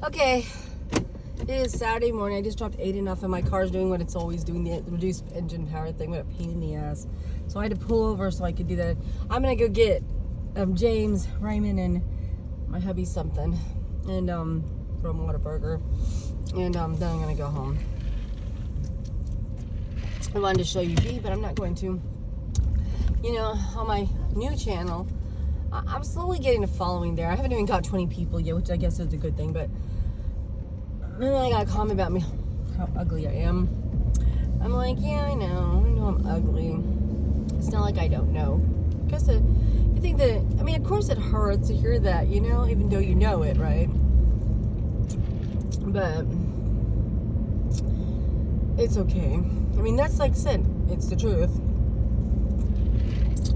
Okay, it is Saturday morning. I just dropped Aiden off and my car's doing what it's always doing, the reduced engine power thing. What a pain in the ass. So I had to pull over so I could do that. I'm gonna go get James, Raymond, and my hubby something, and from Whataburger, and then I'm gonna go home. I wanted to show you B, but I'm not going to. You know, on my new channel, I'm slowly getting a following there. I haven't even got 20 people yet, which I guess is a good thing, but then I got a comment about me, how ugly I am. I'm like, yeah, I know I'm ugly. It's not like I don't know. Because you think that, I mean, of course it hurts to hear that, you know, even though you know it, right? But it's okay. I mean, that's like I said, it's the truth.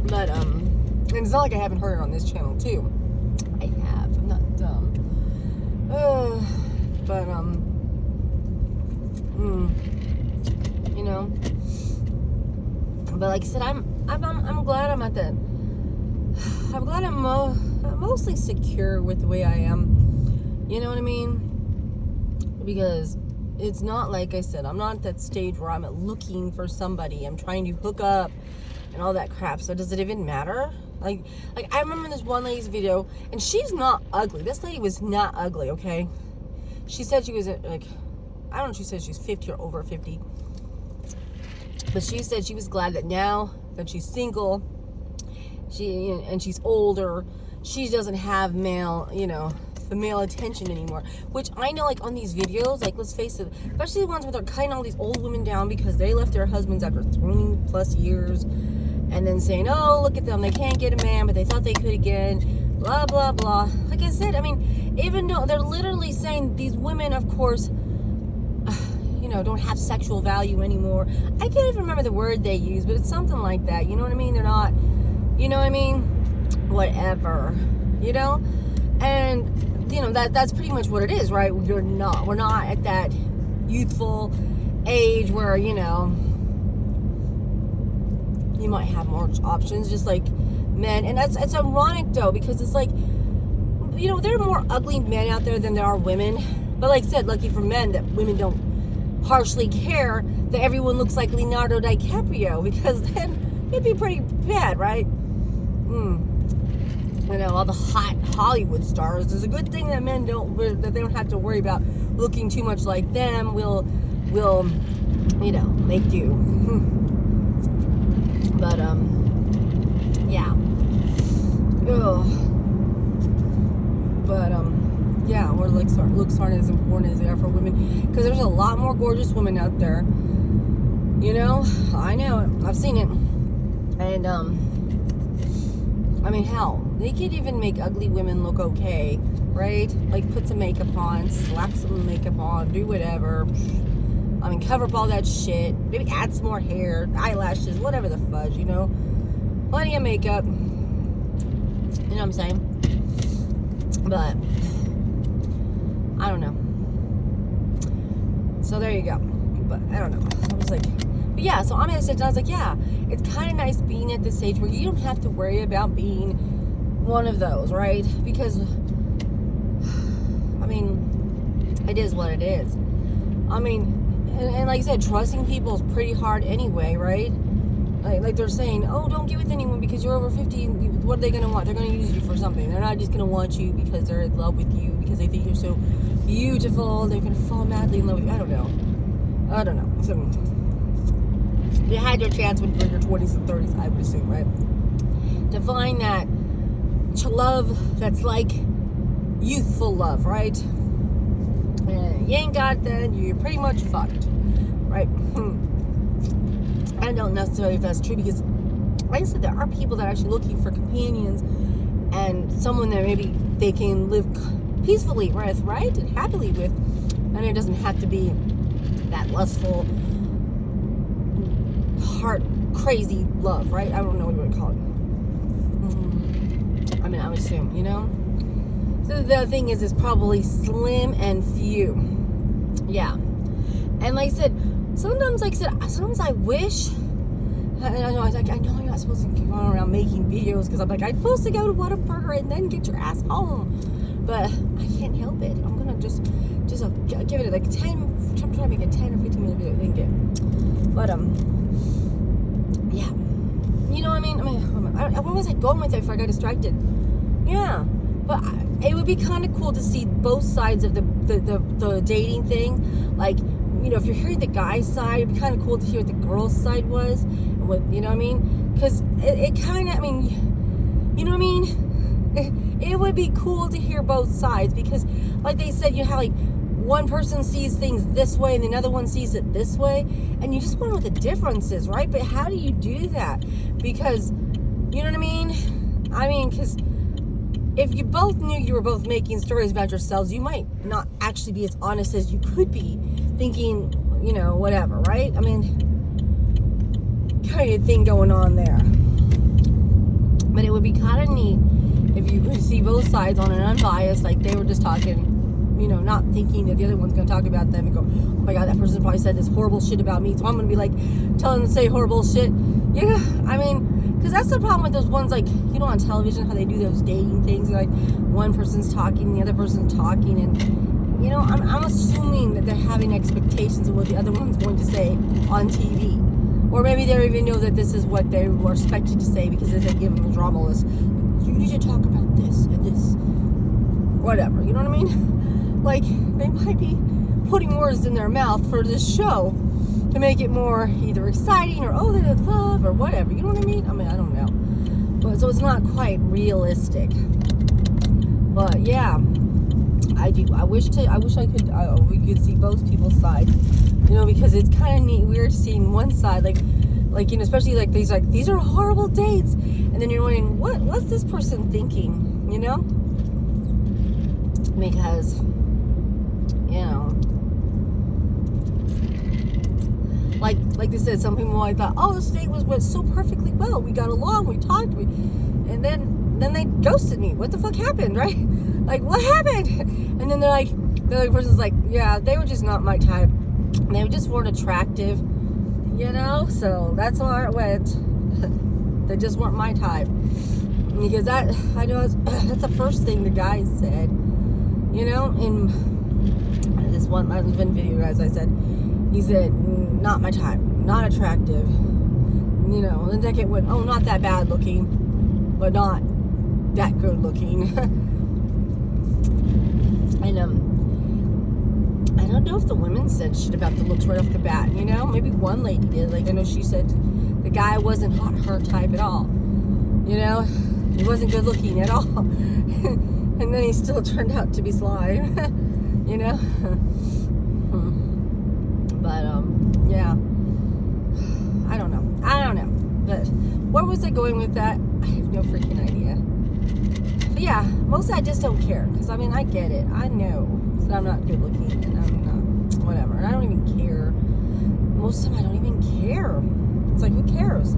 But, and it's not like I haven't heard it on this channel, too. I have. I'm not dumb. But, you know. But like I said, I'm glad I'm at that. I'm glad I'm mostly secure with the way I am. You know what I mean? Because it's not like I said, I'm not at that stage where I'm looking for somebody. I'm trying to hook up and all that crap. So does it even matter? Like I remember this one lady's video, and she's not ugly. This lady was not ugly, okay? She said she was like, I don't know, she said she's 50 or over 50. But she said she was glad that now that she's single, and she's older, she doesn't have male, the male attention anymore. Which I know, like on these videos, like let's face it, especially the ones where they're cutting all these old women down because they left their husbands after 20 plus years, and then saying, oh, look at them, they can't get a man, but they thought they could again, blah, blah, blah. Like I said, I mean, even though they're literally saying these women, of course, don't have sexual value anymore. I can't even remember the word they use, but it's something like that. You know what I mean? They're not, you know what I mean? Whatever, And, that's pretty much what it is, right? We're not at that youthful age where, you might have more options, just like men. And it's ironic, though, because it's like, there are more ugly men out there than there are women. But like I said, lucky for men that women don't harshly care that everyone looks like Leonardo DiCaprio, because then it'd be pretty bad, right? All the hot Hollywood stars. It's a good thing that men that they don't have to worry about looking too much like them. Will make do. But yeah. Ugh. But yeah, where looks aren't as important as they are for women, because there's a lot more gorgeous women out there. I know it. I've seen it. And I mean, hell, they could even make ugly women look okay, right? Like put some makeup on, slap some makeup on, do whatever. I mean, cover up all that shit. Maybe add some more hair, eyelashes, whatever the fudge, Plenty of makeup. You know what I'm saying? But I don't know. So there you go. But I don't know. I was like, but yeah, so I'm gonna sit down. I was like, yeah, it's kind of nice being at this stage where you don't have to worry about being one of those, right? Because, I mean, it is what it is. I mean, and like I said, trusting people is pretty hard anyway, right? Like they're saying, oh, don't get with anyone because you're over 50. What are they going to want? They're going to use you for something. They're not just going to want you because they're in love with you, because they think you're so beautiful. They're going to fall madly in love with you. I don't know. So, you had your chance when you were in your 20s and 30s, I would assume, right? To find that love that's like youthful love, right? And you ain't got that, you're pretty much fucked, right? I don't necessarily if that's true, because like I said, there are people that are actually looking for companions and someone that maybe they can live peacefully with, right? And happily with. And it doesn't have to be that lustful, heart crazy love, right? I don't know what you would call it. I mean, I would assume, So the thing is, it's probably slim and few. Yeah. And like I said, sometimes I wish, I know you're not supposed to keep going around making videos, because I'm like, I'm supposed to go to Whataburger and then get your ass home. But I can't help it. I'm going to I'll give it like 10. I'm trying to make a 10 or 15 minute video. I think it. But yeah. You know what I mean? Where was I going with it before I got distracted? Yeah. But it would be kind of cool to see both sides of the dating thing. Like, you know, if you're hearing the guy's side, it'd be kind of cool to hear what the girl's side was. And what, you know what I mean? Because it kind of, I mean, you know what I mean? It would be cool to hear both sides, because like they said, you know how like one person sees things this way and another one sees it this way, and you just wonder what the difference is, right? But how do you do that? Because, you know what I mean? Because if you both knew you were both making stories about yourselves, you might not actually be as honest as you could be, thinking, you know, whatever, right? I mean, kind of thing going on there. But it would be kind of neat if you could see both sides on an unbiased, like they were just talking, you know, not thinking that the other one's going to talk about them and go, oh my God, that person probably said this horrible shit about me, so I'm going to be like telling them to say horrible shit. Yeah, I mean, because that's the problem with those ones, like, you know, on television, how they do those dating things, like one person's talking, the other person's talking, and, you know, I'm assuming that they're having expectations of what the other one's going to say on TV. Or maybe they don't even know that this is what they were expected to say, because if they give them a drama list, you need to talk about this and this, whatever, you know what I mean? Like, they might be putting words in their mouth for this show to make it more either exciting or, oh, they're in love or whatever, you know what I mean? I don't know. But so it's not quite realistic. But yeah, I wish we could see both people's sides, you know, because it's kind of neat, weird seeing one side, like, you know, especially like these are horrible dates, and then you're wondering, what's this person thinking, you know? Because, you know, like they said, some people might thought, oh, this date went so perfectly well, we got along, we talked, and then they ghosted me. What the fuck happened, right? Like, what happened? And then the other person's like, yeah, they were just not my type. They just weren't attractive, you know? So that's why it went. They just weren't my type. Because I know that's the first thing the guy said, you know? In this one husband video, as I said, he said, not my type, not attractive, you know? And then it went, oh, not that bad looking, but not that good looking. And I don't know if the women said shit about the looks right off the bat, you know? Maybe one lady did. Like, I know she said the guy wasn't her type at all, you know? He wasn't good looking at all. And then he still turned out to be slime, you know? But, yeah. I don't know. But where was I going with that? I have no freaking idea. But yeah, mostly I just don't care. Because, I get it. I know that I'm not good looking and I'm not, whatever. And I don't even care. Most of the time I don't even care. It's like, who cares?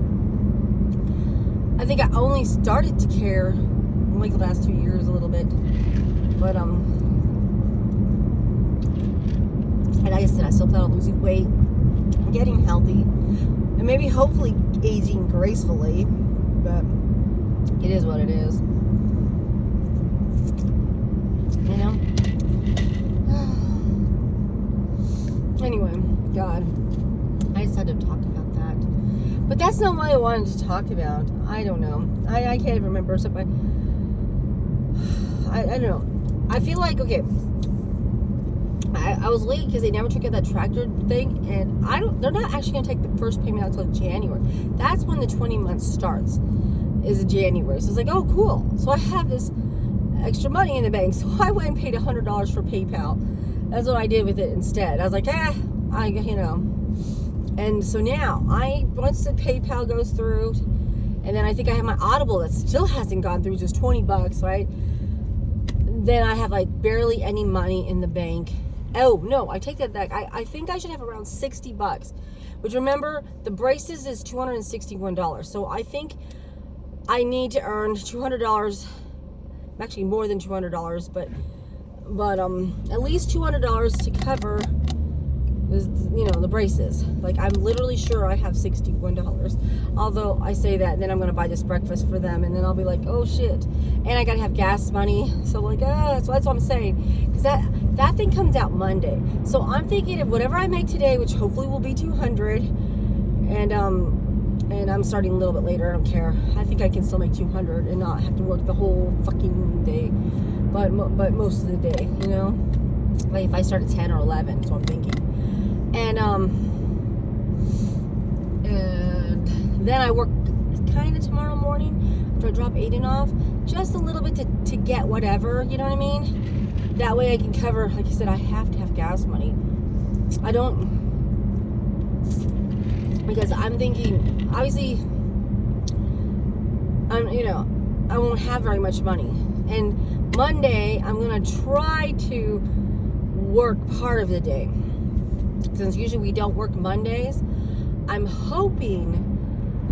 I think I only started to care in like the last 2 years a little bit. But, and like I said, I still plan on losing weight, getting healthy, and maybe hopefully aging gracefully. But it is what it is. You know? Anyway, God, I just had to talk about that. But that's not what I wanted to talk about. I don't know. I can't even remember something. I don't know. I feel like, okay, I was late because they never took out that tractor thing, and they're not actually going to take the first payment out until January. That's when the 20 months starts, is in January. So it's like, oh, cool. So I have this extra money in the bank. So I went and paid $100 for PayPal. That's what I did with it instead. I was like, you know. And so now, once the PayPal goes through, and then I think I have my Audible that still hasn't gone through, just $20, right? Then I have like barely any money in the bank. Oh, no, I take that back. I think I should have around $60. Which, remember, the braces is $261. So I think I need to earn $200, actually more than $200, but at least $200 to cover the braces. Like, I'm literally sure I have $61. Although I say that, and then I'm gonna buy this breakfast for them, and then I'll be like, oh shit. And I gotta have gas money. So like, that's what I'm saying. Because that thing comes out Monday. So I'm thinking of whatever I make today, which hopefully will be 200, and I'm starting a little bit later. I don't care. I think I can still make 200 and not have to work the whole fucking day, but most of the day, like if I start at 10 or 11, so I'm thinking. And then I work kind of tomorrow morning after I drop Aiden off, just a little bit to get whatever, you know what I mean? That way I can cover, like I said, I have to have gas money. I don't, because I'm thinking, obviously, I won't have very much money. And Monday, I'm going to try to work part of the day. Since usually we don't work Mondays, I'm hoping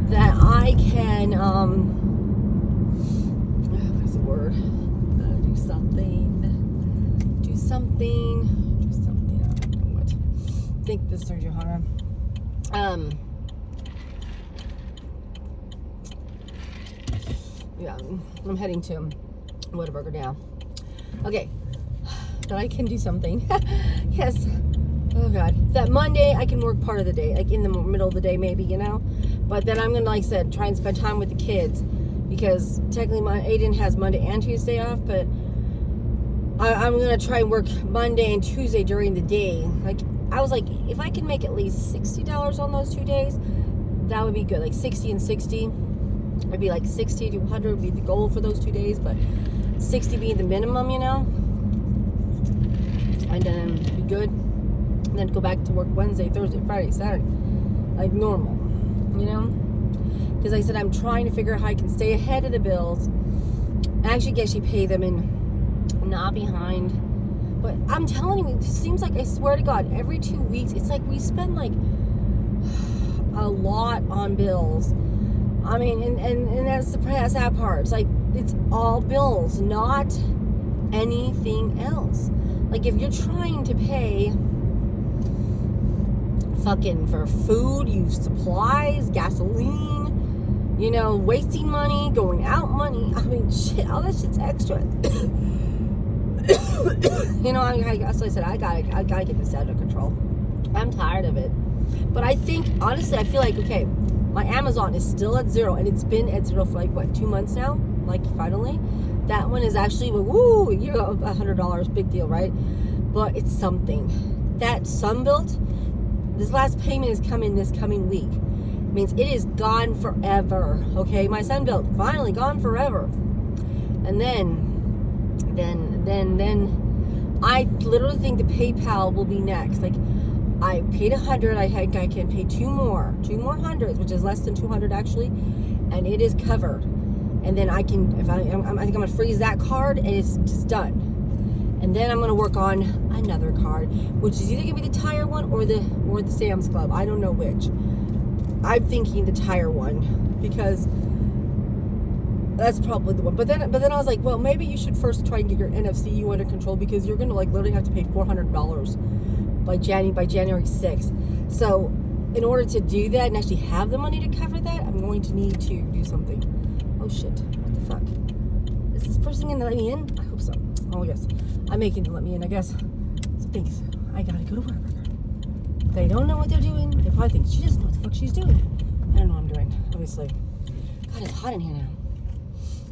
that I can, what is the word? Do something. I don't know what. I think this is Johanna. Yeah, I'm heading to Whataburger now. Okay, that I can do something. Yes. Oh God, that Monday I can work part of the day, like in the middle of the day maybe, but then I'm gonna, like I said, try and spend time with the kids, because technically Aiden has Monday and Tuesday off, but I'm gonna try and work Monday and Tuesday during the day. Like, I was like, if I can make at least $60 on those 2 days, that would be good. Like 60 and 60. It'd be like 60 to 100 would be the goal for those 2 days, but 60 being the minimum, and then be good. And then go back to work Wednesday, Thursday, Friday, Saturday, like normal, because like I said, I'm trying to figure out how I can stay ahead of the bills, actually pay them and not behind. But I'm telling you, it just seems like, I swear to God, every 2 weeks, it's like we spend like a lot on bills. I mean, and that's the sad part. It's like, it's all bills, not anything else. Like, if you're trying to pay fucking for food, used supplies, gasoline, wasting money, going out money, I mean, shit, all that shit's extra. As I said, I gotta get this out of control. I'm tired of it. But I think, honestly, I feel like, okay, my Amazon is still at 0, and it's been at 0 for like, what, 2 months now? Like, finally. That one is actually, woo, $100, big deal, right? But it's something. That Sunbelt, this last payment is coming this coming week. It means it is gone forever, okay? My Sunbelt, finally gone forever. And then I literally think the PayPal will be next. Like, I paid 100. I can pay two more hundreds, which is less than 200 actually, and it is covered. And then I can, I think I'm gonna freeze that card, and it's just done. And then I'm gonna work on another card, which is either gonna be the tire one or the Sam's Club. I don't know which. I'm thinking the tire one, because that's probably the one. But then I was like, well, maybe you should first try and get your NFCU under control, because you're gonna like literally have to pay $400 by January 6th. So in order to do that and actually have the money to cover that, I'm going to need to do something. Oh shit, what the fuck? Is this person gonna let me in? I hope so. Oh yes, I'm making them let me in, I guess. So thanks. I gotta go to Whataburger. They don't know what they're doing. They probably think she doesn't know what the fuck she's doing. I don't know what I'm doing, obviously. God, it's hot in here now.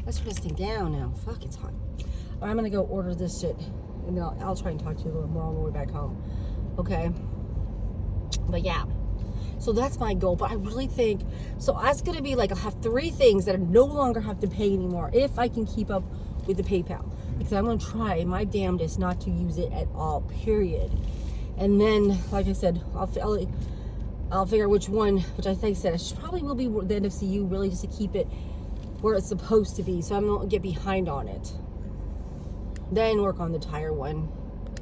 Let's turn this thing down now. Fuck, it's hot. All right, I'm gonna go order this shit, and then I'll try and talk to you a little more on the way back home. Okay? But yeah. So that's my goal. But I really think, so that's gonna be like, I'll have 3 things that I no longer have to pay anymore if I can keep up with the PayPal. Because I'm gonna try my damnedest not to use it at all, period. And then, like I said, I'll figure out which one, which I think I said, probably will be the NFCU, really, just to keep it where it's supposed to be, so I don't get behind on it. Then work on the tire one.